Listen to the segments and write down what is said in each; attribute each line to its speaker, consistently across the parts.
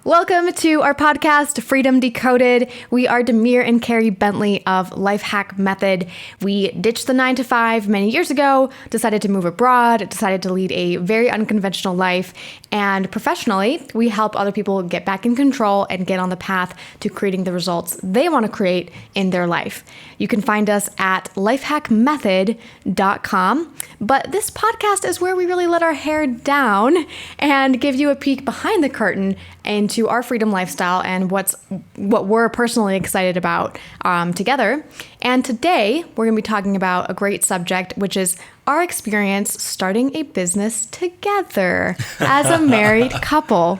Speaker 1: Welcome to our podcast, Freedom Decoded. We are Demir and Carey Bentley of Lifehack Method. We ditched the 9-to-5 many years ago, decided to move abroad, decided to lead a very unconventional life, and professionally, we help other people get back in control and get on the path to creating the results they want to create in their life. You can find us at lifehackmethod.com, but this podcast is where we really let our hair down and give you a peek behind the curtain into our freedom lifestyle and what we're personally excited about together. And today we're going to be talking about a great subject, which is our experience starting a business together as a married couple.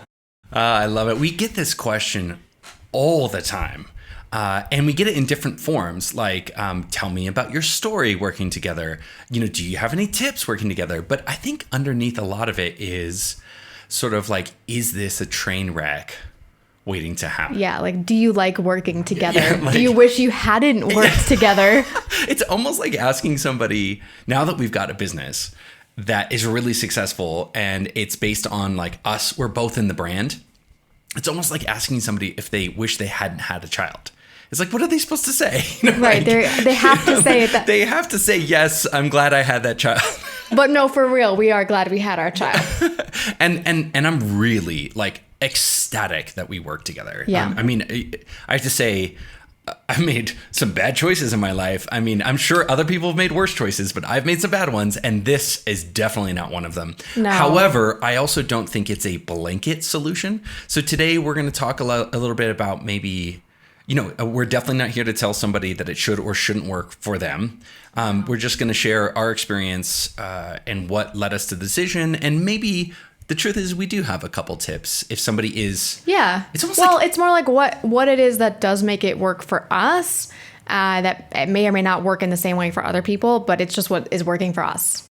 Speaker 2: I love it. We get this question all the time. And we get it in different forms, like, tell me about your story working together. Do you have any tips working together? But I think underneath a lot of it is sort of like, is this a train wreck waiting to happen?
Speaker 1: Yeah, like, do you like working together?
Speaker 2: Yeah,
Speaker 1: do you wish you hadn't worked together?
Speaker 2: It's almost like asking somebody, now that we've got a business that is really successful and it's based on like us, we're both in the brand. It's almost like asking somebody if they wish they hadn't had a child. It's like, what are they supposed to say?
Speaker 1: Right. They have to say it.
Speaker 2: They have to say, yes, I'm glad I had that child.
Speaker 1: But no, for real, we are glad we had our child.
Speaker 2: and I'm really like ecstatic that we work together.
Speaker 1: Yeah.
Speaker 2: I have to say, I made some bad choices in my life. I mean, I'm sure other people have made worse choices, but I've made some bad ones, and this is definitely not one of them.
Speaker 1: No.
Speaker 2: However, I also don't think it's a blanket solution. So today we're going to talk a little bit about maybe, we're definitely not here to tell somebody that it should or shouldn't work for them. We're just going to share our experience and what led us to the decision. And maybe the truth is we do have a couple tips if somebody is.
Speaker 1: Yeah.
Speaker 2: It's almost
Speaker 1: it's more like what it is that does make it work for us, that it may or may not work in the same way for other people, but it's just what is working for us.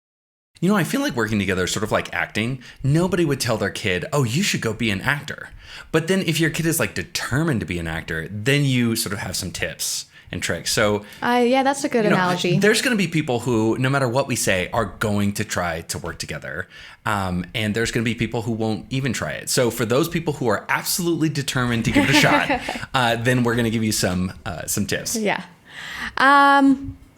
Speaker 2: I feel like working together is sort of like acting. Nobody would tell their kid, oh, you should go be an actor. But then if your kid is like determined to be an actor, then you sort of have some tips and tricks. So
Speaker 1: yeah, that's a good analogy.
Speaker 2: There's going to be people who, no matter what we say, are going to try to work together. And there's going to be people who won't even try it. So for those people who are absolutely determined to give it a shot, then we're going to give you some tips.
Speaker 1: Yeah.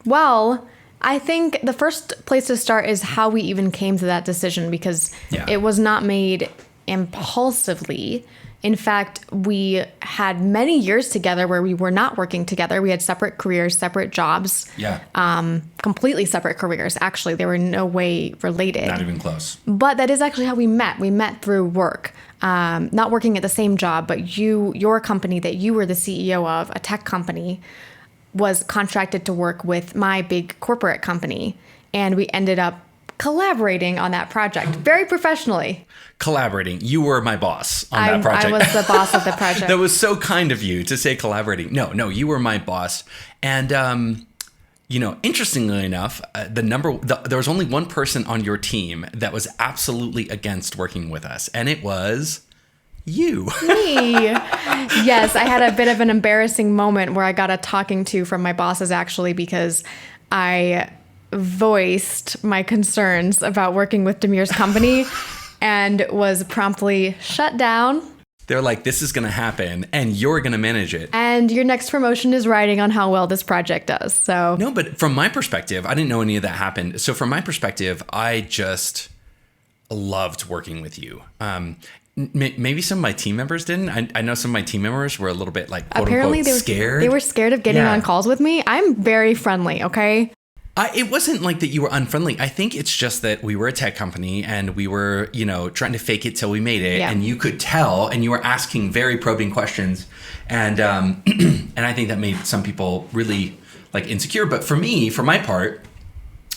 Speaker 1: Well, I think the first place to start is how we even came to that decision, because it was not made impulsively. In fact, we had many years together where we were not working together. We had separate careers, separate jobs.
Speaker 2: Yeah.
Speaker 1: Completely separate careers. Actually, they were in no way related.
Speaker 2: Not even close.
Speaker 1: But that is actually how we met. We met through work. Not working at the same job, but your company that you were the CEO of, a tech company, was contracted to work with my big corporate company. And we ended up collaborating on that project very professionally.
Speaker 2: Collaborating. You were my boss on that project.
Speaker 1: I was the boss of the project.
Speaker 2: That was so kind of you to say collaborating. No, you were my boss. And, interestingly enough, there was only one person on your team that was absolutely against working with us. And it was you.
Speaker 1: Me. Yes, I had a bit of an embarrassing moment where I got a talking to from my bosses, actually, because I voiced my concerns about working with Demir's company and was promptly shut down.
Speaker 2: They're like, this is going to happen and you're going to manage it.
Speaker 1: And your next promotion is riding on how well this project does. So
Speaker 2: no, but from my perspective, I didn't know any of that happened. So from my perspective, I just loved working with you. Maybe some of my team members didn't. I know some of my team members were a little bit like, quote unquote, scared.
Speaker 1: They were scared of getting on calls with me. I'm very friendly, okay?
Speaker 2: It wasn't like that you were unfriendly. I think it's just that we were a tech company and we were, trying to fake it till we made it. Yeah. And you could tell, and you were asking very probing questions. And and I think that made some people really like insecure. But for me, for my part,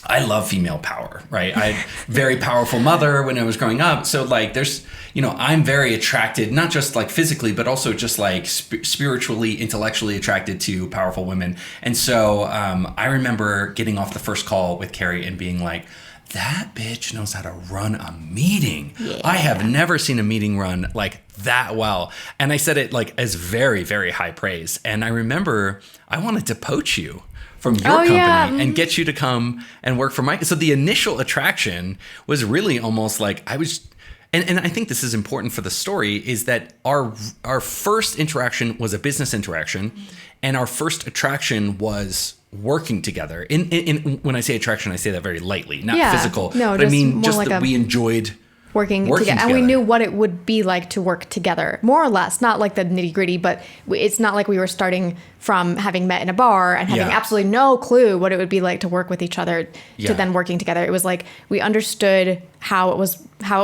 Speaker 2: I love female power, right? I had very powerful mother when I was growing up. So like there's, I'm very attracted, not just like physically, but also just like spiritually, intellectually attracted to powerful women. And so I remember getting off the first call with Carey and being like, that bitch knows how to run a meeting. Yeah. I have never seen a meeting run like that well. And I said it like as very, very high praise. And I remember I wanted to poach you from your company and get you to come and work for Mike. So the initial attraction was really almost like And I think this is important for the story, is that our first interaction was a business interaction, and our first attraction was working together. In when I say attraction, I say that very lightly, not physical.
Speaker 1: No,
Speaker 2: but I mean just
Speaker 1: like
Speaker 2: that we enjoyed
Speaker 1: working together. And we knew what it would be like to work together, more or less. Not like the nitty gritty, but it's not like we were starting from having met in a bar and having absolutely no clue what it would be like to work with each other to then working together. It was like we understood how it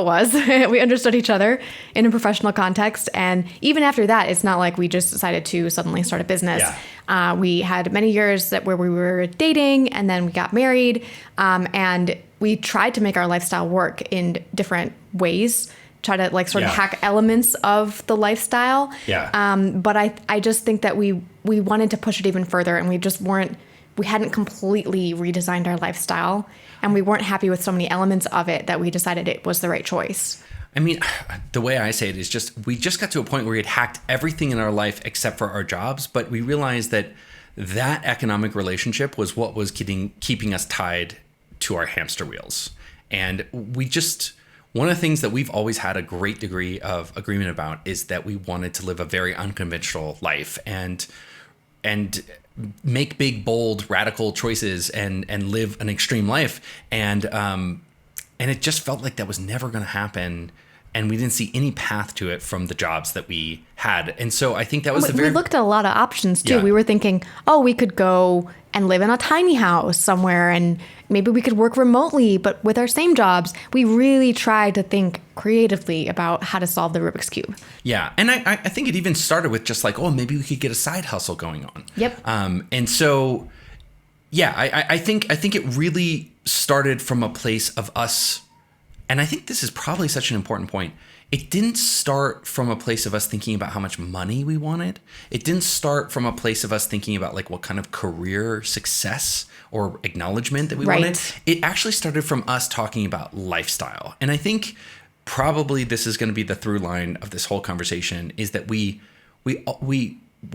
Speaker 1: was. We understood each other in a professional context. And even after that, it's not like we just decided to suddenly start a business. Yeah. We had many years where we were dating, and then we got married, and we tried to make our lifestyle work in different ways, try to like sort of hack elements of the lifestyle.
Speaker 2: Yeah.
Speaker 1: But I just think that we wanted to push it even further, and we hadn't completely redesigned our lifestyle, and we weren't happy with so many elements of it that we decided it was the right choice.
Speaker 2: I mean, the way I say it is we just got to a point where we had hacked everything in our life except for our jobs, but we realized that economic relationship was what was keeping us tied to our hamster wheels. And one of the things that we've always had a great degree of agreement about is that we wanted to live a very unconventional life and make big, bold, radical choices and live an extreme life. And it just felt like that was never going to happen. And we didn't see any path to it from the jobs that we had. And so I think that was
Speaker 1: we looked at a lot of options too. Yeah. We were thinking, we could go and live in a tiny house somewhere, and maybe we could work remotely, but with our same jobs. We really tried to think creatively about how to solve the Rubik's Cube.
Speaker 2: Yeah. And I think it even started with just like, maybe we could get a side hustle going on.
Speaker 1: Yep.
Speaker 2: And so, I think it really started from a place of us. And I think this is probably such an important point. It didn't start from a place of us thinking about how much money we wanted. It didn't start from a place of us thinking about like what kind of career success or acknowledgement that we wanted. It actually started from us talking about lifestyle. And I think probably this is going to be the through line of this whole conversation, is that we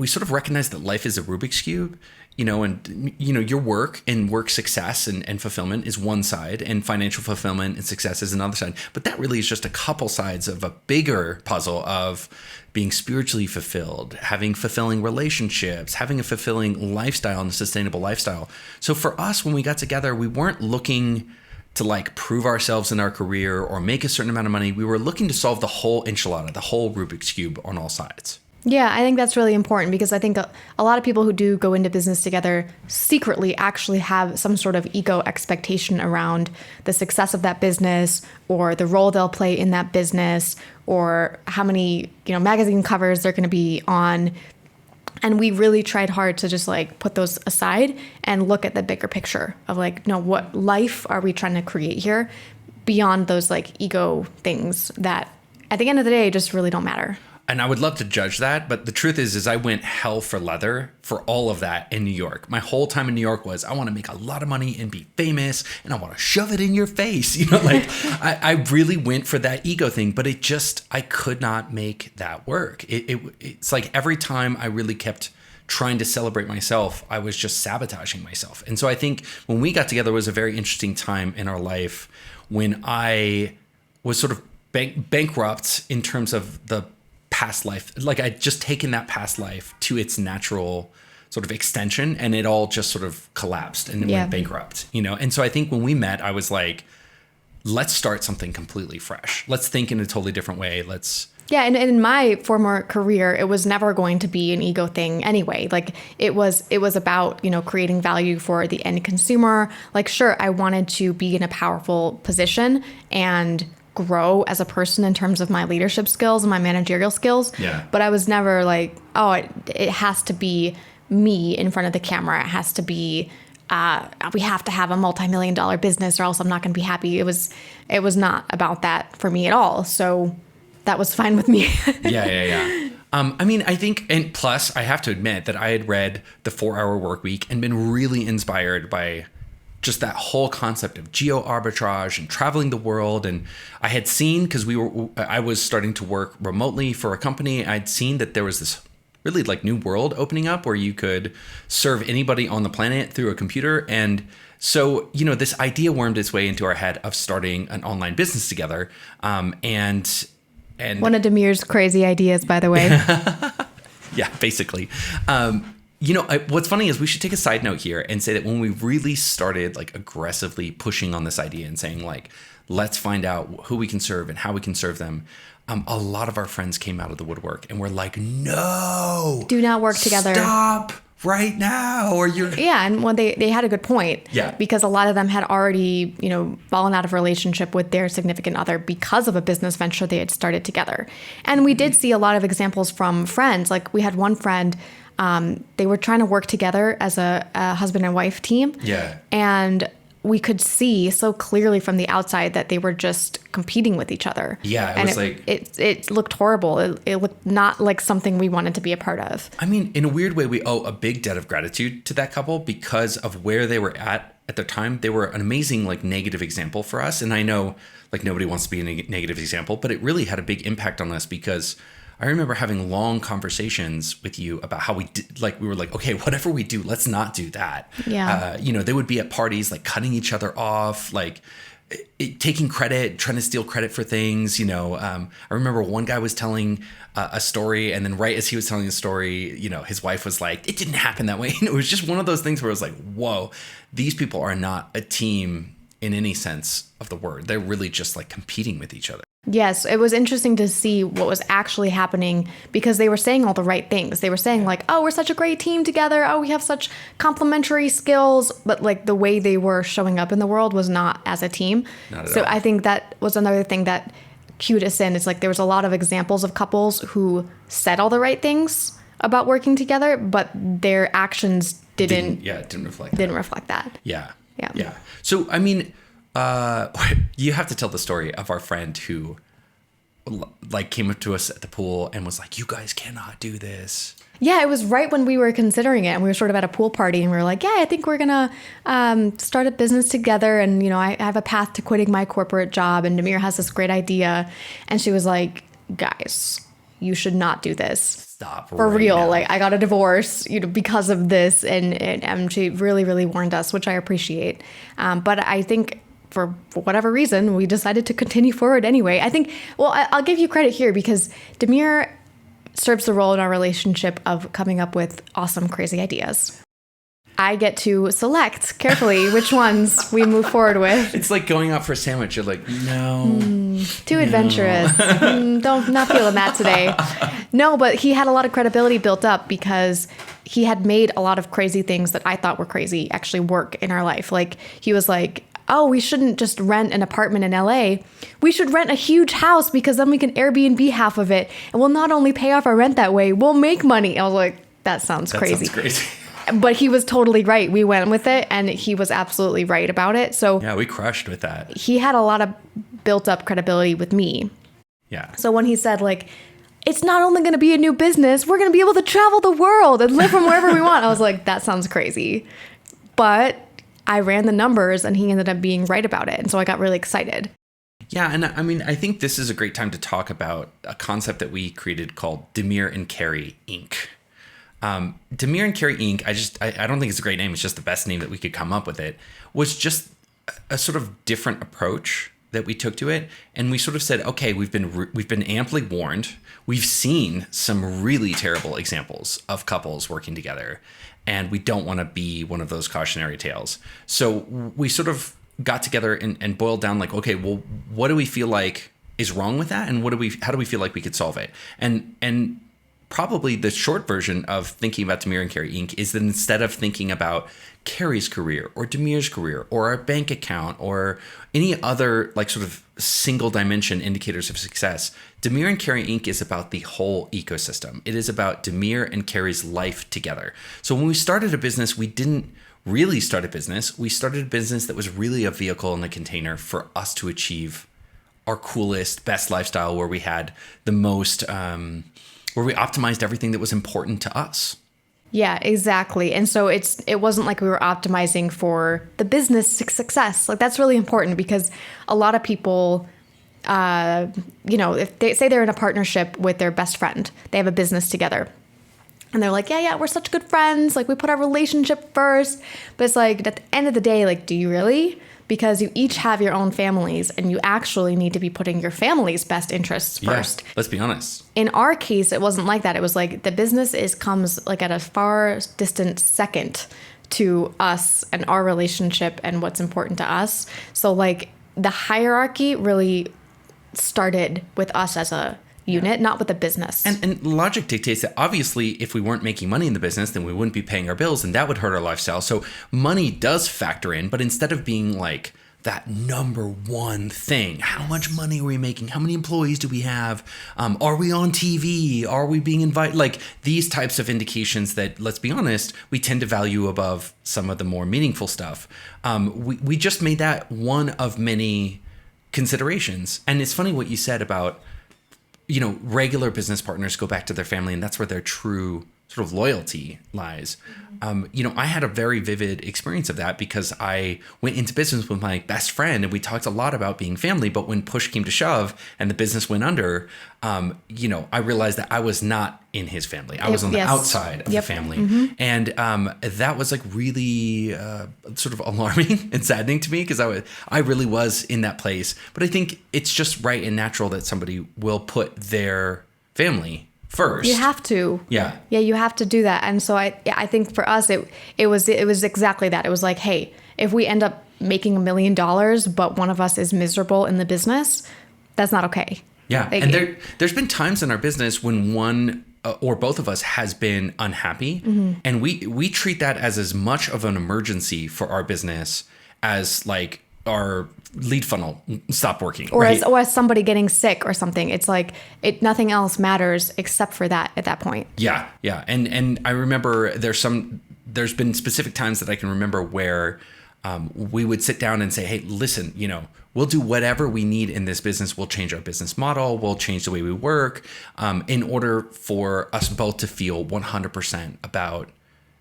Speaker 2: sort of recognize that life is a Rubik's Cube. Your work and work success and fulfillment is one side, and financial fulfillment and success is another side. But that really is just a couple sides of a bigger puzzle of being spiritually fulfilled, having fulfilling relationships, having a fulfilling lifestyle and a sustainable lifestyle. So for us, when we got together, we weren't looking to like prove ourselves in our career or make a certain amount of money. We were looking to solve the whole enchilada, the whole Rubik's Cube on all sides.
Speaker 1: Yeah, I think that's really important, because I think a lot of people who do go into business together secretly actually have some sort of ego expectation around the success of that business, or the role they'll play in that business, or how many, magazine covers they're going to be on. And we really tried hard to just like put those aside and look at the bigger picture of like, no, what life are we trying to create here beyond those like ego things that at the end of the day just really don't matter.
Speaker 2: And I would love to judge that, but the truth is I went hell for leather for all of that in New York. My whole time in New York was, I want to make a lot of money and be famous, and I want to shove it in your face. I really went for that ego thing, but I could not make that work. It's like every time I really kept trying to celebrate myself, I was just sabotaging myself. And so I think when we got together, it was a very interesting time in our life when I was sort of bankrupt in terms of the past life. Like I'd just taken that past life to its natural sort of extension, and it all just sort of collapsed and went bankrupt, And so I think when we met, I was like, let's start something completely fresh. Let's think in a totally different way.
Speaker 1: Yeah, and in my former career, it was never going to be an ego thing anyway. Like it was about, creating value for the end consumer. Like, sure, I wanted to be in a powerful position and grow as a person in terms of my leadership skills and my managerial skills.
Speaker 2: Yeah.
Speaker 1: But I was never like, it has to be me in front of the camera. It has to be, we have to have a multi-million-dollar business or else I'm not going to be happy. It was not about that for me at all. So that was fine with me.
Speaker 2: Yeah. I think, and plus I have to admit that I had read The 4-Hour Workweek and been really inspired by just that whole concept of geo arbitrage and traveling the world. And I had seen, because I was starting to work remotely for a company, I'd seen that there was this really like new world opening up where you could serve anybody on the planet through a computer. And So, this idea wormed its way into our head of starting an online business together. And
Speaker 1: one of Demir's crazy ideas, by the way.
Speaker 2: Yeah, basically. What's funny is we should take a side note here and say that when we really started like aggressively pushing on this idea and saying like, let's find out who we can serve and how we can serve them, a lot of our friends came out of the woodwork and were like, no,
Speaker 1: do not work together.
Speaker 2: Stop right now, or you're...
Speaker 1: Yeah, and well, they had a good point.
Speaker 2: Yeah.
Speaker 1: Because a lot of them had already, fallen out of relationship with their significant other because of a business venture they had started together. And we did see a lot of examples from friends. Like we had one friend, they were trying to work together as a husband and wife team.
Speaker 2: Yeah.
Speaker 1: And we could see so clearly from the outside that they were just competing with each other.
Speaker 2: Yeah,
Speaker 1: it looked horrible. It looked not like something we wanted to be a part of.
Speaker 2: I mean, in a weird way, we owe a big debt of gratitude to that couple because of where they were at their time. They were an amazing, like, negative example for us. And I know, like, nobody wants to be a negative example, but it really had a big impact on us because I remember having long conversations with you about how we were like, okay, whatever we do, let's not do that.
Speaker 1: Yeah.
Speaker 2: They would be at parties, like cutting each other off, like taking credit, trying to steal credit for things. I remember one guy was telling a story, and then right as he was telling the story, his wife was like, it didn't happen that way. And it was just one of those things where it was like, whoa, these people are not a team in any sense of the word. They're really just like competing with each other.
Speaker 1: Yes, it was interesting to see what was actually happening because they were saying all the right things. They were saying like, oh, we're such a great team together. Oh, we have such complementary skills. But like the way they were showing up in the world was not as a team.
Speaker 2: Not at
Speaker 1: all.
Speaker 2: I
Speaker 1: think that was another thing that cued us in. It's like there was a lot of examples of couples who said all the right things about working together, but their actions didn't reflect that.
Speaker 2: Yeah. So, I mean, you have to tell the story of our friend who like came up to us at the pool and was like, you guys cannot do this.
Speaker 1: Yeah, it was right when we were considering it, and we were sort of at a pool party, and we were like, yeah, I think we're going to start a business together. And, I have a path to quitting my corporate job, and Demir has this great idea. And she was like, guys, you should not do this.
Speaker 2: Stop.
Speaker 1: For
Speaker 2: right
Speaker 1: real.
Speaker 2: now.
Speaker 1: Like, I got a divorce, because of this. And she really, really warned us, which I appreciate. But I think for whatever reason, we decided to continue forward anyway. I think, I'll give you credit here because Demir serves the role in our relationship of coming up with awesome, crazy ideas. I get to select carefully which ones we move forward with.
Speaker 2: It's like going out for a sandwich. You're like, no.
Speaker 1: Too adventurous. Not feeling that today. No, but he had a lot of credibility built up because he had made a lot of crazy things that I thought were crazy actually work in our life. Like he was like, oh, we shouldn't just rent an apartment in LA. We should rent a huge house because then we can Airbnb half of it. And we'll not only pay off our rent that way, we'll make money. I was like, that sounds crazy. But he was totally right. We went with it and he was absolutely right about it. So
Speaker 2: yeah, we crushed with that.
Speaker 1: He had a lot of built up credibility with me.
Speaker 2: Yeah.
Speaker 1: So when he said like, it's not only going to be a new business, we're going to be able to travel the world and live from wherever we want. I was like, that sounds crazy. But I ran the numbers and he ended up being right about it. And so I got really excited.
Speaker 2: Yeah. And I mean, I think this is a great time to talk about a concept that we created called Demir and Carey Inc. Demir and Carey Inc. I don't think it's a great name. It's just the best name that we could come up with. It was just a sort of different approach that we took to it. And we sort of said, okay, we've been amply warned. We've seen some really terrible examples of couples working together. And we don't want to be one of those cautionary tales. So we sort of got together and boiled down like, okay, well, what do we feel like is wrong with that? And how do we feel like we could solve it? And probably the short version of thinking about Demir and Carey Inc. is that instead of thinking about Carey's career or Demir's career or our bank account or any other like sort of single dimension indicators of success, Demir and Carey Inc. is about the whole ecosystem. It is about Demir and Carey's life together. So when we started a business, we didn't really start a business. We started a business that was really a vehicle in a container for us to achieve our coolest, best lifestyle where we had the most, where we optimized everything that was important to us.
Speaker 1: Yeah, exactly. And so it wasn't like we were optimizing for the business success. Like that's really important because a lot of people, if they say they're in a partnership with their best friend, they have a business together. And they're like, yeah, we're such good friends. Like, we put our relationship first. But it's like, at the end of the day, like, do you really? Because you each have your own families, and you actually need to be putting your family's best interests first.
Speaker 2: Yeah, let's be honest.
Speaker 1: In our case, it wasn't like that. It was like the business comes like at a far distant second to us and our relationship and what's important to us. So like the hierarchy really started with us as a unit, not with the business.
Speaker 2: And logic dictates that obviously if we weren't making money in the business, then we wouldn't be paying our bills, and that would hurt our lifestyle. So money does factor in, but instead of being like that number one thing, how much money are we making? How many employees do we have? Are we on TV? Are we being invited? Like these types of indications that, let's be honest, we tend to value above some of the more meaningful stuff. We just made that one of many considerations. And it's funny what you said about, regular business partners go back to their family, and that's where their true sort of loyalty lies. I had a very vivid experience of that because I went into business with my best friend, and we talked a lot about being family. But when push came to shove and the business went under, I realized that I was not in his family. I was on the outside of the family. Mm-hmm. And that was like really sort of alarming and saddening to me because I really was in that place. But I think it's just right and natural that somebody will put their family first. You
Speaker 1: have to.
Speaker 2: Yeah.
Speaker 1: Yeah, you have to do that. And so I think for us it was exactly that. It was like, hey, if we end up making $1 million, but one of us is miserable in the business, that's not okay.
Speaker 2: Yeah. Like, and there's been times in our business when one or both of us has been unhappy, mm-hmm. and we treat that as much of an emergency for our business as like our lead funnel stop working,
Speaker 1: or right? as somebody getting sick or something. It's like nothing else matters except for that at that point.
Speaker 2: Yeah. And I remember there's been specific times that I can remember where we would sit down and say, hey, listen, we'll do whatever we need in this business. We'll change our business model. We'll change the way we work in order for us both to feel 100% about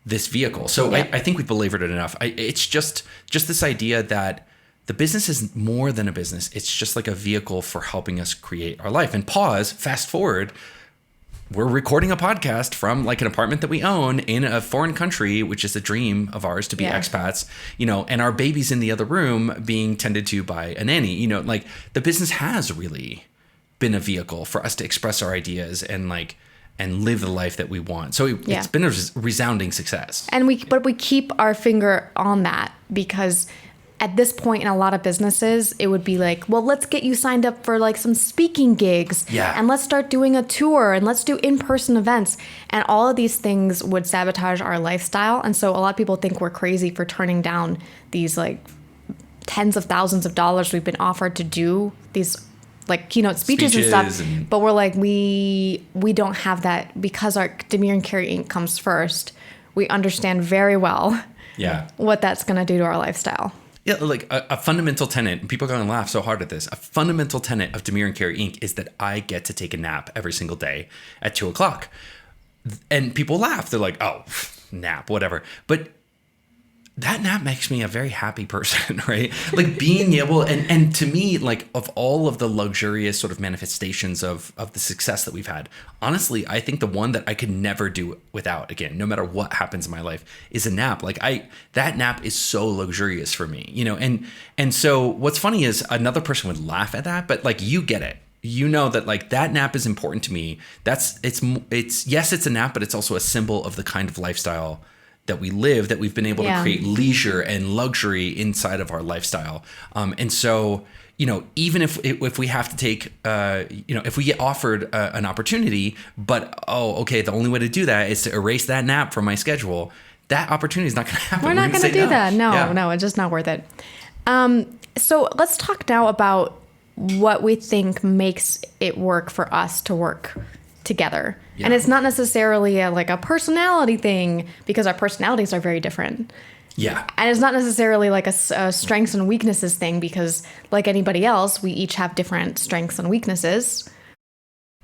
Speaker 2: this vehicle. So yeah. I think we belabored it enough. It's just this idea that the business is more than a business. It's just like a vehicle for helping us create our life. And fast forward, we're recording a podcast from like an apartment that we own in a foreign country, which is a dream of ours to be expats, and our baby's in the other room being tended to by a nanny. Like the business has really been a vehicle for us to express our ideas and live the life that we want. So it's been a resounding success.
Speaker 1: And we keep our finger on that because at this point in a lot of businesses, it would be like, well, let's get you signed up for like some speaking gigs, and let's start doing a tour, and let's do in-person events. And all of these things would sabotage our lifestyle. And so a lot of people think we're crazy for turning down these like tens of thousands of dollars we've been offered to do these like keynote speeches and stuff. But we're like, we don't have that because our Demir And Carey Inc. comes first. We understand very well what that's going to do to our lifestyle.
Speaker 2: Yeah, like a fundamental tenet, and people are going to laugh so hard at this, a fundamental tenet of Demir And Carey Inc. is that I get to take a nap every single day at 2:00. And people laugh. They're like, oh, nap, whatever. But that nap makes me a very happy person, right? Like being able, and to me, like of all of the luxurious sort of manifestations of the success that we've had, honestly, I think the one that I could never do without, again, no matter what happens in my life, is a nap. Like that nap is so luxurious for me, and so what's funny is another person would laugh at that, but like you get it. That like that nap is important to me. It's yes, it's a nap, but it's also a symbol of the kind of lifestyle that we live, that we've been able to create leisure and luxury inside of our lifestyle. And so, even if we have to take, if we get offered an opportunity, but, the only way to do that is to erase that nap from my schedule, that opportunity is not going to happen.
Speaker 1: We're not going to do that. No, it's just not worth it. So let's talk now about what we think makes it work for us to work together. Yeah. And it's not necessarily a personality thing because our personalities are very different.
Speaker 2: Yeah.
Speaker 1: And it's not necessarily like a strengths and weaknesses thing because like anybody else, we each have different strengths and weaknesses.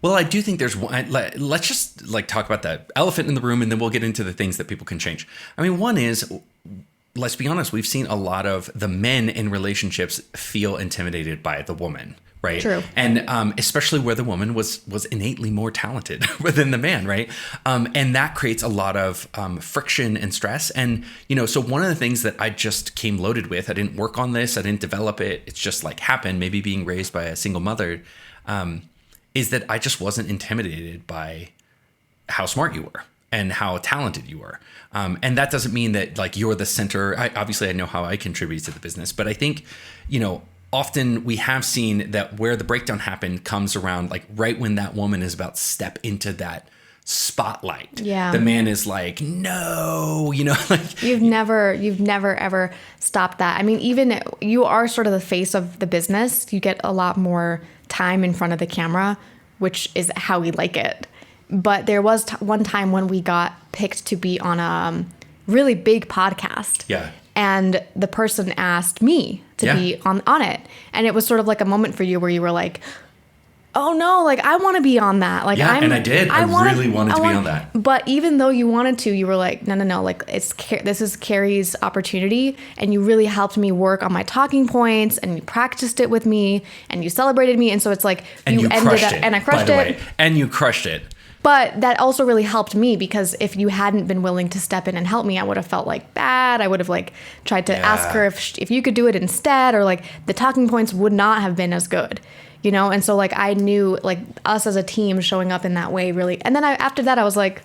Speaker 2: Well, I do think there's one. Let's just talk about that elephant in the room, and then we'll get into the things that people can change. I mean, one is let's be honest, we've seen a lot of the men in relationships feel intimidated by the woman. Right.
Speaker 1: True.
Speaker 2: And especially where the woman was innately more talented than the man. Right. And that creates a lot of friction and stress. And, so one of the things that I just came loaded with, I didn't work on this, I didn't develop it, it's just like happened, maybe being raised by a single mother, is that I just wasn't intimidated by how smart you were and how talented you were. And that doesn't mean that like you're the center. Obviously I know how I contribute to the business, but I think, often we have seen that where the breakdown happened comes around like right when that woman is about to step into that spotlight.
Speaker 1: Yeah.
Speaker 2: The man is like, no, like
Speaker 1: you've never ever stopped that. I mean, even you are sort of the face of the business. You get a lot more time in front of the camera, which is how we like it. But there was one time when we got picked to be on a really big podcast.
Speaker 2: Yeah.
Speaker 1: And the person asked me to be on it. And it was sort of like a moment for you where you were like, oh no, like I want to be on that. Like
Speaker 2: and I did. I really wanted to be on that.
Speaker 1: But even though you wanted to, you were like, no, like this is Carey's opportunity. And you really helped me work on my talking points and you practiced it with me and you celebrated me. And so it's like
Speaker 2: and you ended up,
Speaker 1: and I crushed it.
Speaker 2: And you crushed it.
Speaker 1: But that also really helped me because if you hadn't been willing to step in and help me, I would have felt like bad. I would have like tried to ask her if you could do it instead, or like the talking points would not have been as good, And so like I knew like us as a team showing up in that way really. And then after that I was like,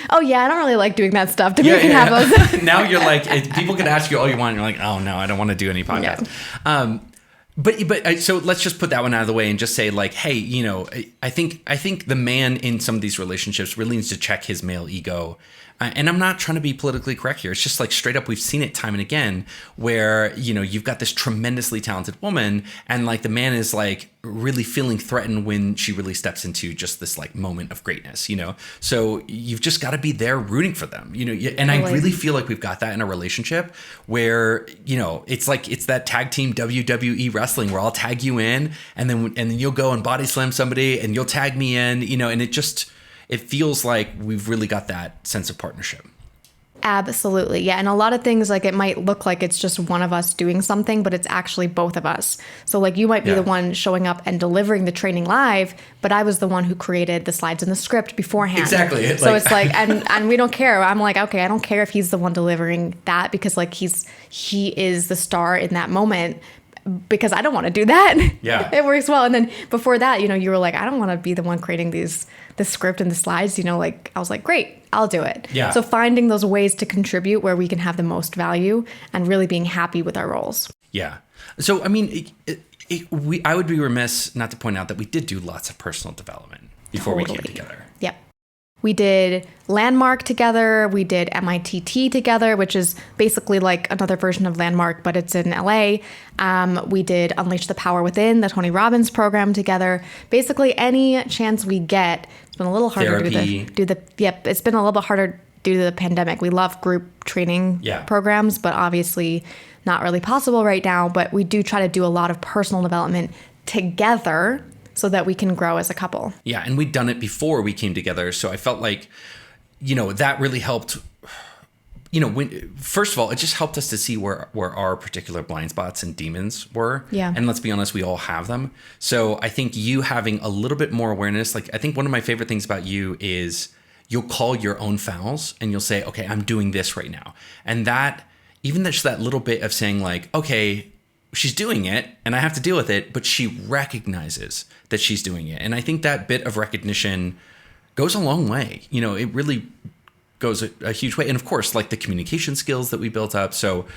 Speaker 1: oh yeah, I don't really like doing that stuff. Have those.
Speaker 2: Now you're like, people can ask you all you want. And you're like, oh no, I don't want to do any podcasts. Yeah. But so let's just put that one out of the way and just say like, hey, I think the man in some of these relationships really needs to check his male ego. And I'm not trying to be politically correct here. It's just like straight up, we've seen it time and again where, you've got this tremendously talented woman and like the man is like really feeling threatened when she really steps into just this like moment of greatness, So you've just got to be there rooting for them, and I really feel like we've got that in a relationship where, it's like, it's that tag team WWE wrestling where I'll tag you in and then you'll go and body slam somebody and you'll tag me in, and it feels like we've really got that sense of partnership.
Speaker 1: Absolutely. Yeah. And a lot of things, like it might look like it's just one of us doing something, but it's actually both of us. So like you might be the one showing up and delivering the training live, but I was the one who created the slides and the script beforehand.
Speaker 2: Exactly.
Speaker 1: It's like, and we don't care. I'm like, okay, I don't care if he's the one delivering that because like he is the star in that moment. Because I don't want to do that.
Speaker 2: Yeah.
Speaker 1: It works well. And then before that, you were like, I don't want to be the one creating the script and the slides, like I was like, great, I'll do it.
Speaker 2: Yeah.
Speaker 1: So finding those ways to contribute where we can have the most value and really being happy with our roles.
Speaker 2: Yeah. So, I mean, I would be remiss not to point out that we did do lots of personal development before we came together.
Speaker 1: Yep. We did Landmark together. We did MITT together, which is basically like another version of Landmark, but it's in LA. We did Unleash the Power Within, the Tony Robbins program together. Basically, any chance we get. It's been a little harder Yep, it's been a little bit harder due to the pandemic. We love group training programs, but obviously not really possible right now. But we do try to do a lot of personal development together, so that we can grow as a couple.
Speaker 2: Yeah, and we'd done it before we came together, so I felt like, that really helped. First of all, it just helped us to see where our particular blind spots and demons were.
Speaker 1: Yeah.
Speaker 2: And let's be honest, we all have them. So I think you having a little bit more awareness, like I think one of my favorite things about you is you'll call your own fouls and you'll say, okay, I'm doing this right now. And that, even just that little bit of saying like, okay, she's doing it and I have to deal with it, but she recognizes that she's doing it. And I think that bit of recognition goes a long way. It really goes a huge way. And of course, like the communication skills that we built up. So,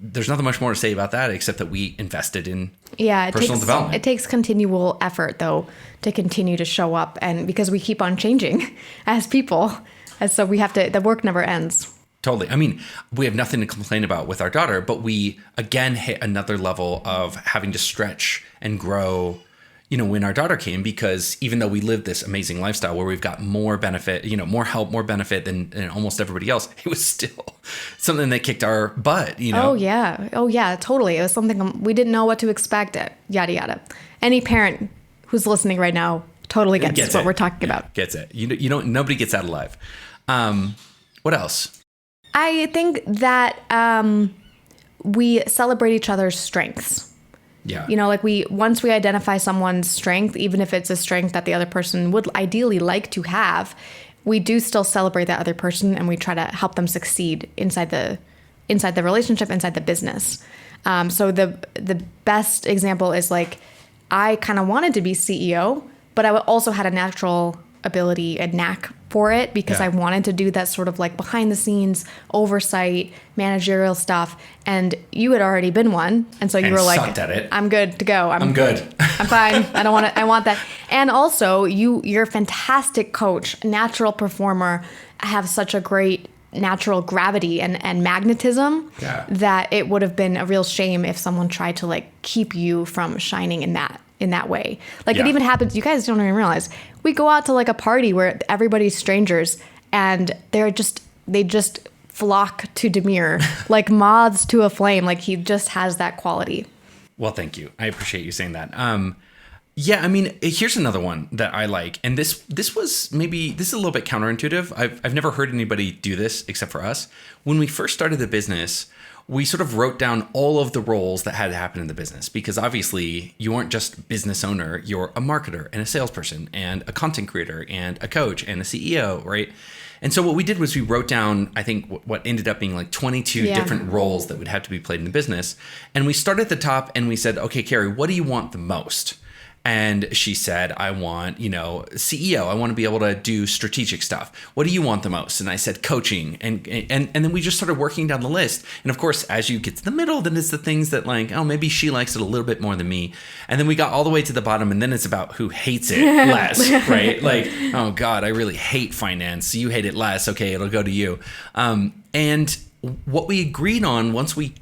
Speaker 2: there's nothing much more to say about that except that we invested in personal development.
Speaker 1: It takes continual effort though to continue to show up, and because we keep on changing as people. And so the work never ends.
Speaker 2: Totally. I mean, we have nothing to complain about with our daughter, but we again hit another level of having to stretch and grow, when our daughter came, because even though we live this amazing lifestyle where we've got more benefit, more help, more benefit than almost everybody else, it was still something that kicked our butt,
Speaker 1: Oh yeah, totally. It was something we didn't know what to expect, yada, yada. Any parent who's listening right now totally gets what we're talking about.
Speaker 2: Gets it. Nobody gets out alive. What else?
Speaker 1: I think that we celebrate each other's strengths.
Speaker 2: Yeah.
Speaker 1: You know, like once we identify someone's strength, even if it's a strength that the other person would ideally like to have, we do still celebrate that other person, and we try to help them succeed inside the relationship, inside the business. So the best example is like, I kind of wanted to be CEO, but I also had a natural ability and knack for it because I wanted to do that sort of like behind the scenes oversight, managerial stuff. And you had already been one. And so you were like,
Speaker 2: sucked at it.
Speaker 1: I'm good to go.
Speaker 2: I'm good.
Speaker 1: I'm fine. I want that. And also you're a fantastic coach, natural performer, have such a great natural gravity and magnetism that it would have been a real shame if someone tried to like keep you from shining in that way. Like it even happens, you guys don't even realize, we go out to like a party where everybody's strangers and they just flock to Demir like moths to a flame. Like he just has that quality.
Speaker 2: Well, thank you. I appreciate you saying that. Yeah, I mean, here's another one that I like. And this is a little bit counterintuitive. I've never heard anybody do this except for us. When we first started the business, we sort of wrote down all of the roles that had to happen in the business, because obviously you aren't just business owner, you're a marketer and a salesperson and a content creator and a coach and a CEO, right? And so what we did was we wrote down, I think, what ended up being like 22 different roles that would have to be played in the business. And we started at the top and we said, okay, Carey, what do you want the most? And she said, I want, CEO. I want to be able to do strategic stuff. What do you want the most? And I said, coaching. And then we just started working down the list. And of course, as you get to the middle, then it's the things that like, oh, maybe she likes it a little bit more than me. And then we got all the way to the bottom. And then it's about who hates it less, right? Like, oh God, I really hate finance. You hate it less. Okay, it'll go to you. And what we agreed on once we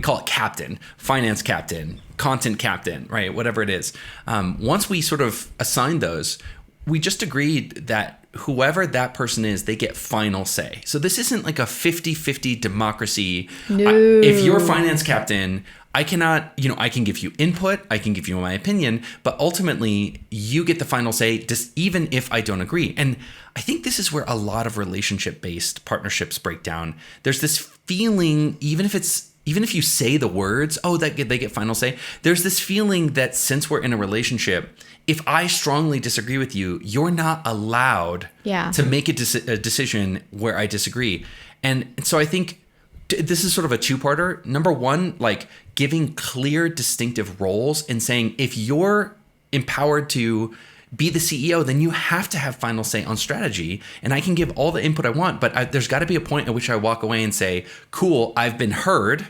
Speaker 2: call it captain, finance captain, content captain, right? Whatever it is. Once we sort of assigned those, we just agreed that whoever that person is, they get final say. So this isn't like a 50-50 democracy.
Speaker 1: No.
Speaker 2: If you're finance captain, I can give you input, I can give you my opinion, but ultimately you get the final say, just even if I don't agree. And I think this is where a lot of relationship-based partnerships break down. There's this feeling, even if you say the words, oh, that they get final say, there's this feeling that since we're in a relationship, if I strongly disagree with you, you're not allowed to make a decision where I disagree. And so I think this is sort of a two-parter. Number one, like giving clear, distinctive roles and saying, if you're empowered to be the CEO, then you have to have final say on strategy. And I can give all the input I want, but there's got to be a point at which I walk away and say, cool, I've been heard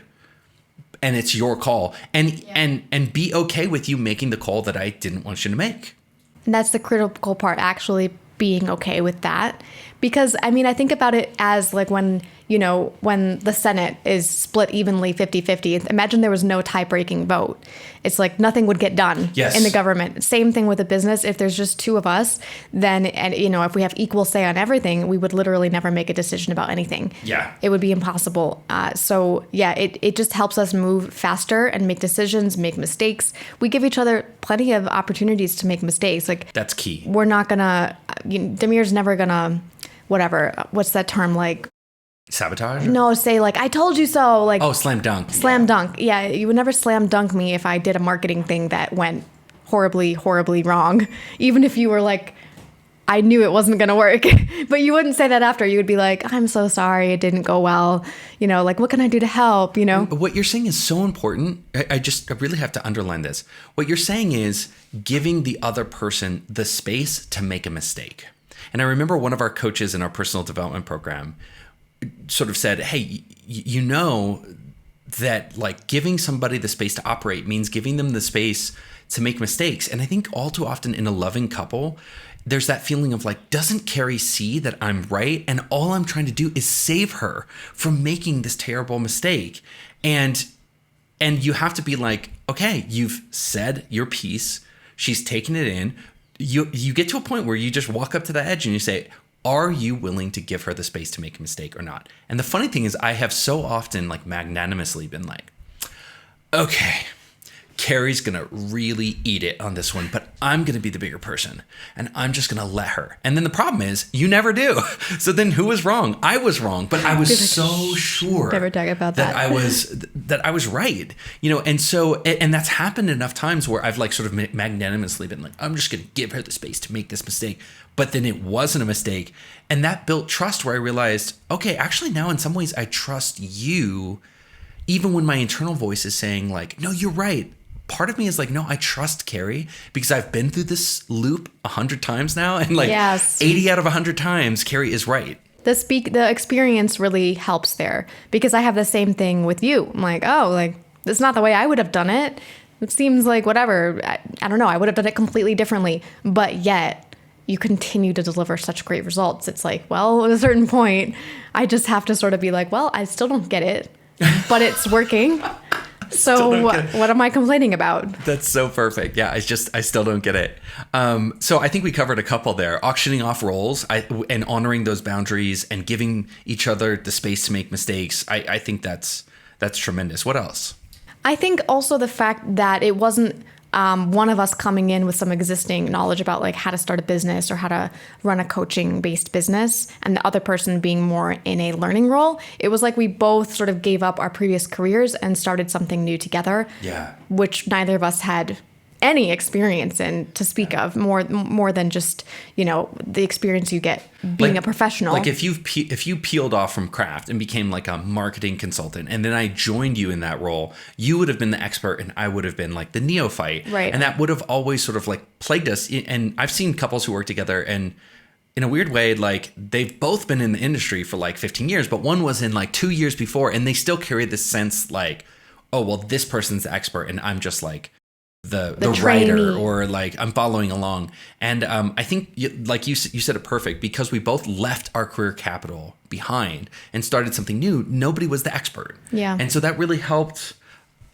Speaker 2: and it's your call. And be okay with you making the call that I didn't want you to make.
Speaker 1: And that's the critical part, actually being okay with that. Because I mean, I think about it as like when the Senate is split evenly 50-50, imagine there was no tie-breaking vote. It's like nothing would get done in the government. Same thing with a business. If there's just two of us, then, if we have equal say on everything, we would literally never make a decision about anything.
Speaker 2: Yeah.
Speaker 1: It would be impossible. It just helps us move faster and make decisions, make mistakes. We give each other plenty of opportunities to make mistakes. Like
Speaker 2: that's key.
Speaker 1: We're not gonna, Demir's never gonna, what's that term, like,
Speaker 2: sabotage?
Speaker 1: No, say like, I told you so. Like,
Speaker 2: oh, slam dunk.
Speaker 1: Slam dunk. Yeah, you would never slam dunk me if I did a marketing thing that went horribly, horribly wrong. Even if you were like, I knew it wasn't going to work. But you wouldn't say that after. You would be like, I'm so sorry, it didn't go well. Like, what can I do to help?
Speaker 2: What you're saying is so important. I really have to underline this. What you're saying is giving the other person the space to make a mistake. And I remember one of our coaches in our personal development program sort of said, hey, that like giving somebody the space to operate means giving them the space to make mistakes. And I think all too often in a loving couple, there's that feeling of like, doesn't Carey see that I'm right? And all I'm trying to do is save her from making this terrible mistake. And you have to be like, okay, you've said your piece. She's taken it in. You get to a point where you just walk up to the edge and you say, are you willing to give her the space to make a mistake or not? And the funny thing is I have so often like magnanimously been like, okay, Carey's going to really eat it on this one, but I'm going to be the bigger person and I'm just going to let her. And then the problem is you never do. So then who was wrong? I was wrong, but I was so sure
Speaker 1: never talk about that.
Speaker 2: I was right, you know? And so, and that's happened enough times where I've like sort of magnanimously been like, I'm just going to give her the space to make this mistake. But then it wasn't a mistake. And that built trust where I realized, okay, actually now in some ways I trust you, even when my internal voice is saying like, no, you're right. Part of me is like, no, I trust Carey because I've been through this loop 100 times now. And like 80 out of 100 times, Carey is right.
Speaker 1: The experience really helps there because I have the same thing with you. I'm like, oh, like, that's not the way I would have done it. It seems like whatever. I don't know. I would have done it completely differently. But yet you continue to deliver such great results. It's like, well, at a certain point, I just have to sort of be like, well, I still don't get it, but it's working. So what am I complaining about?
Speaker 2: That's so perfect. Yeah, I still don't get it. So I think we covered a couple there. Auctioning off roles and honoring those boundaries and giving each other the space to make mistakes. I think that's tremendous. What else?
Speaker 1: I think also the fact that it wasn't one of us coming in with some existing knowledge about like how to start a business or how to run a coaching based business and the other person being more in a learning role. It was like we both sort of gave up our previous careers and started something new together, which neither of us had any experience in to speak of, more than just, you know, the experience you get being a professional.
Speaker 2: Like if you peeled off from craft and became like a marketing consultant and then I joined you in that role, you would have been the expert and I would have been like the neophyte.
Speaker 1: Right.
Speaker 2: And that would have always sort of like plagued us. And I've seen couples who work together and in a weird way, like they've both been in the industry for like 15 years, but one was in like 2 years before and they still carry this sense like, oh, well, this person's the expert and I'm just like the writer or like I'm following along. And I think like you said it perfect because we both left our career capital behind and started something new. Nobody was the expert.
Speaker 1: Yeah.
Speaker 2: And so that really helped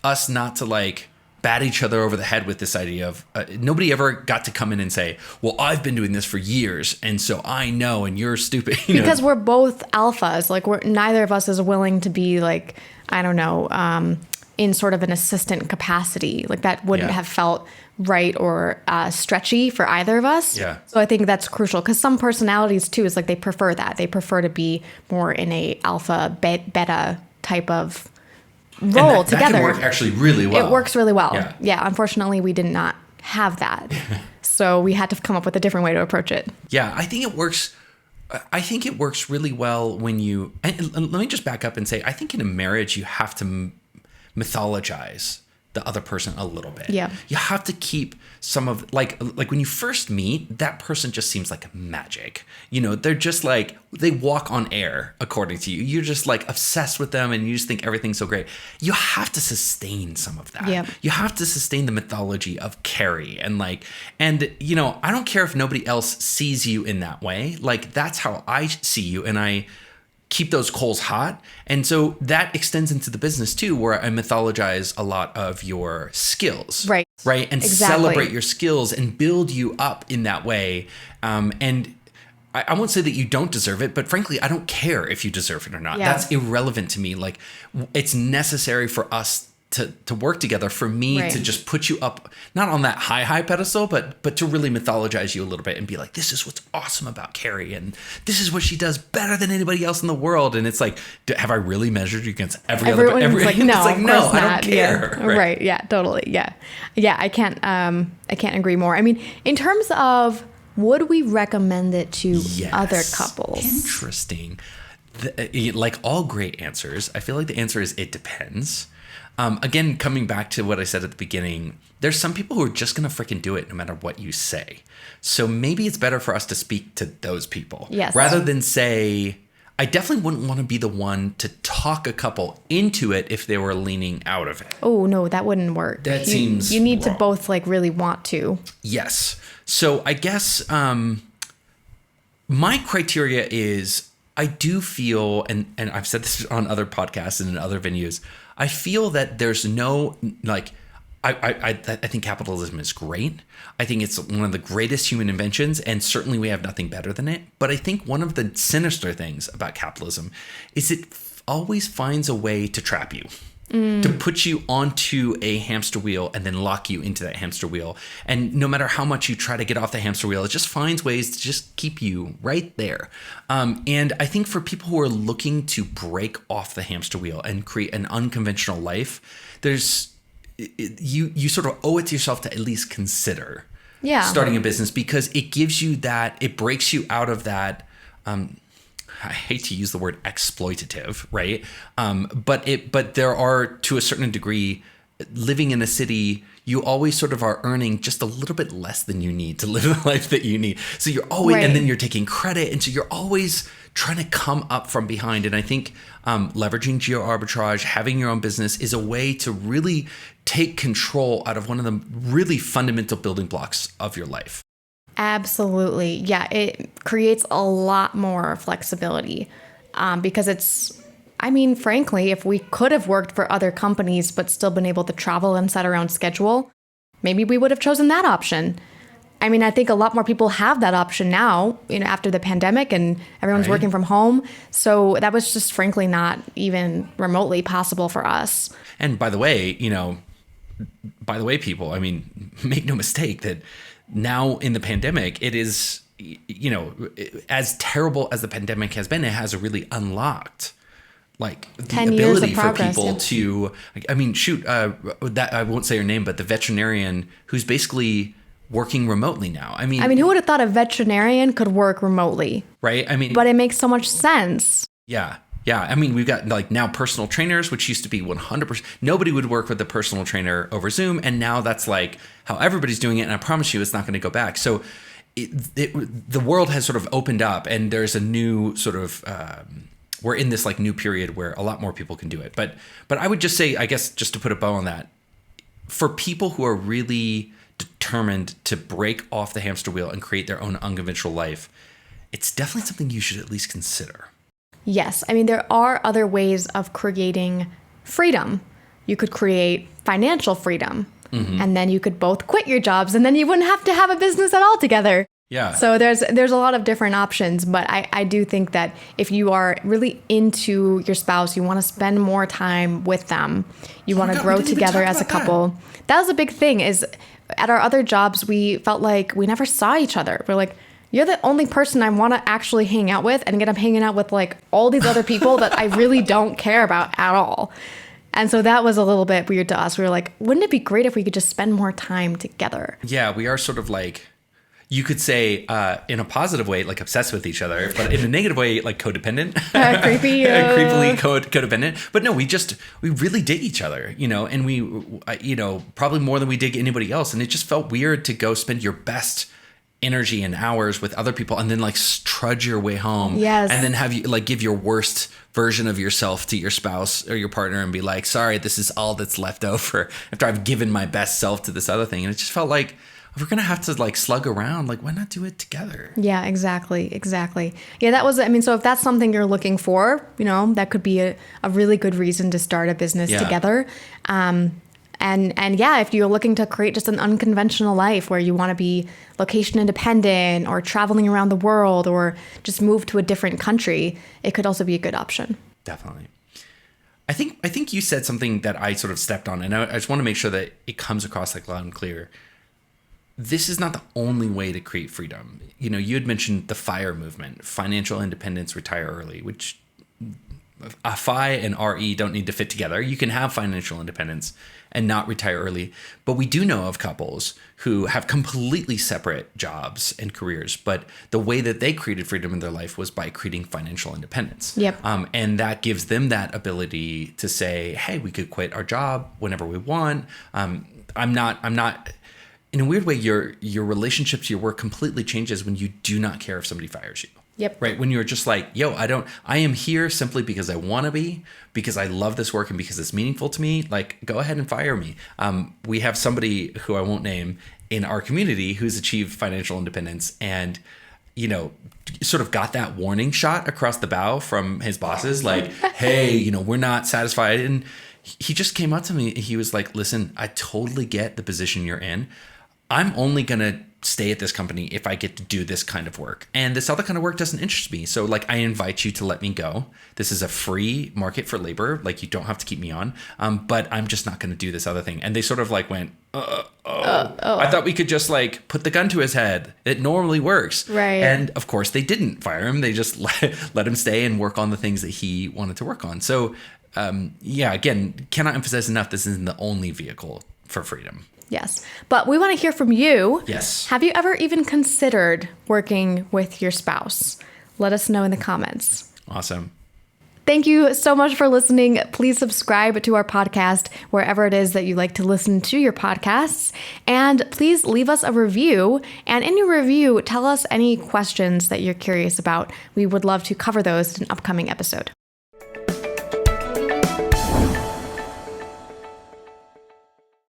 Speaker 2: us not to like bat each other over the head with this idea of nobody ever got to come in and say, well, I've been doing this for years. And so I know, and you're stupid.
Speaker 1: Because we're both alphas. Like neither of us is willing to be like, I don't know, in sort of an assistant capacity. Like that wouldn't have felt right or stretchy for either of us.
Speaker 2: Yeah.
Speaker 1: So I think that's crucial because some personalities too is like they prefer that. They prefer to be more in a alpha beta type of role together. That can
Speaker 2: work actually really well.
Speaker 1: It works really well. Yeah. Unfortunately, we did not have that. So we had to come up with a different way to approach it.
Speaker 2: Yeah, I think it works. I think it works really well when you, and let me just back up and say, I think in a marriage, you have to mythologize the other person a little bit.
Speaker 1: Yeah.
Speaker 2: You have to keep some of like when you first meet, that person just seems like magic. You know, they're just like, they walk on air according to you. You're just like obsessed with them and you just think everything's so great. You have to sustain some of that.
Speaker 1: Yeah.
Speaker 2: You have to sustain the mythology of Carey and you know, I don't care if nobody else sees you in that way. Like that's how I see you and I keep those coals hot. And so that extends into the business too, where I mythologize a lot of your skills.
Speaker 1: Right.
Speaker 2: And celebrate your skills and build you up in that way. And I won't say that you don't deserve it, but frankly, I don't care if you deserve it or not.
Speaker 1: Yeah.
Speaker 2: That's irrelevant to me. Like it's necessary for us to work together, for me to just put you up, not on that high pedestal, but to really mythologize you a little bit and be like, this is what's awesome about Carey, and this is what she does better than anybody else in the world. And it's like, have I really measured you against everyone?
Speaker 1: Like, no,
Speaker 2: it's like, no, I don't
Speaker 1: care.
Speaker 2: Yeah.
Speaker 1: Right. Yeah, totally. Yeah. I can't agree more. I mean, in terms of, would we recommend it to other couples?
Speaker 2: Interesting. Like all great answers, I feel like the answer is it depends. Again, coming back to what I said at the beginning, there's some people who are just going to freaking do it no matter what you say. So maybe it's better for us to speak to those people rather than say, I definitely wouldn't want to be the one to talk a couple into it if they were leaning out of it.
Speaker 1: Oh, no, that wouldn't work.
Speaker 2: That seems
Speaker 1: You need
Speaker 2: wrong.
Speaker 1: to both like really want to.
Speaker 2: Yes. So I guess my criteria is I do feel, and I've said this on other podcasts and in other venues, I feel that there's no, like, I think capitalism is great. I think it's one of the greatest human inventions, and certainly we have nothing better than it. But I think one of the sinister things about capitalism is it always finds a way to trap you. to put you onto a hamster wheel and then lock you into that hamster wheel. And no matter how much you try to get off the hamster wheel, it just finds ways to just keep you right there. And I think for people who are looking to break off the hamster wheel and create an unconventional life, you sort of owe it to yourself to at least consider starting a business, because it gives you that, it breaks you out of that, I hate to use the word exploitative, right? But there are, to a certain degree, living in a city, you always sort of are earning just a little bit less than you need to live the life that you need. So you're always, and then you're taking credit. And so you're always trying to come up from behind. And I think leveraging geo arbitrage, having your own business is a way to really take control out of one of the really fundamental building blocks of your life.
Speaker 1: Absolutely. Yeah, it creates a lot more flexibility because frankly, if we could have worked for other companies but still been able to travel and set our own schedule, maybe we would have chosen that option. I mean, I think a lot more people have that option now, after the pandemic and everyone's working from home. So that was just frankly not even remotely possible for us.
Speaker 2: And by the way, people, I mean, make no mistake that now in the pandemic, it is, as terrible as the pandemic has been, it has really unlocked the ability for people to, that I won't say her name, but the veterinarian who's basically working remotely now. I mean,
Speaker 1: who would have thought a veterinarian could work remotely?
Speaker 2: Right.
Speaker 1: But it makes so much sense.
Speaker 2: Yeah. Yeah. I mean, we've got now personal trainers, which used to be 100%. Nobody would work with a personal trainer over Zoom. And now that's how everybody's doing it. And I promise you, it's not going to go back. So the world has sort of opened up, and there's a new sort of, we're in this new period where a lot more people can do it. But I would just say, I guess, just to put a bow on that, for people who are really determined to break off the hamster wheel and create their own unconventional life, it's definitely something you should at least consider.
Speaker 1: Yes. I mean, there are other ways of creating freedom. You could create financial freedom, and then you could both quit your jobs, and then you wouldn't have to have a business at all together.
Speaker 2: Yeah.
Speaker 1: So there's a lot of different options, but I do think that if you are really into your spouse, you want to spend more time with them, you want to grow together as a couple. That was a big thing. Is at our other jobs, we felt like we never saw each other. We're like, you're the only person I want to actually hang out with, and get up hanging out with all these other people that I really don't care about at all. And so that was a little bit weird to us. We were like, wouldn't it be great if we could just spend more time together? Yeah,
Speaker 2: we are sort of you could say in a positive way, obsessed with each other, but in a negative way, codependent.
Speaker 1: Creepy.
Speaker 2: Creepily codependent. But no, we really dig each other, and we, probably more than we dig anybody else. And it just felt weird to go spend your best energy and hours with other people and then trudge your way home.
Speaker 1: Yes.
Speaker 2: And then have you give your worst version of yourself to your spouse or your partner and be like, sorry, this is all that's left over after I've given my best self to this other thing. And it just felt like, if we're going to have to slug around, why not do it together?
Speaker 1: Yeah, exactly. Yeah, that was, so if that's something you're looking for, that could be a really good reason to start a business together. And yeah, if you're looking to create just an unconventional life where you want to be location independent or traveling around the world or just move to a different country, it could also be a good option.
Speaker 2: Definitely. I think you said something that I sort of stepped on, and I just want to make sure that it comes across loud and clear. This is not the only way to create freedom. You had mentioned the FIRE movement, financial independence, retire early, which a FI and RE don't need to fit together. You can have financial independence and not retire early. But we do know of couples who have completely separate jobs and careers, but the way that they created freedom in their life was by creating financial independence.
Speaker 1: Yep.
Speaker 2: And that gives them that ability to say, hey, we could quit our job whenever we want. I'm not in a weird way, your relationship to your work completely changes when you do not care if somebody fires you.
Speaker 1: Yep.
Speaker 2: Right. When you're just I am here simply because I want to be, because I love this work and because it's meaningful to me. Go ahead and fire me. We have somebody who I won't name in our community who's achieved financial independence and, sort of got that warning shot across the bow from his bosses. Hey, we're not satisfied. And he just came up to me. He was like, listen, I totally get the position you're in. I'm only going to stay at this company if I get to do this kind of work. And this other kind of work doesn't interest me. So like, I invite you to let me go. This is a free market for labor. Like, you don't have to keep me on. But I'm just not going to do this other thing. And they sort of like went, I thought we could just like put the gun to his head. It normally works.
Speaker 1: Right.
Speaker 2: And of course they didn't fire him. They just let him stay and work on the things that he wanted to work on. So again, cannot emphasize enough, this isn't the only vehicle for freedom.
Speaker 1: Yes. But we want to hear from you.
Speaker 2: Yes.
Speaker 1: Have you ever even considered working with your spouse? Let us know in the comments.
Speaker 2: Awesome.
Speaker 1: Thank you so much for listening. Please subscribe to our podcast wherever it is that you like to listen to your podcasts. And please leave us a review. And in your review, tell us any questions that you're curious about. We would love to cover those in an upcoming episode.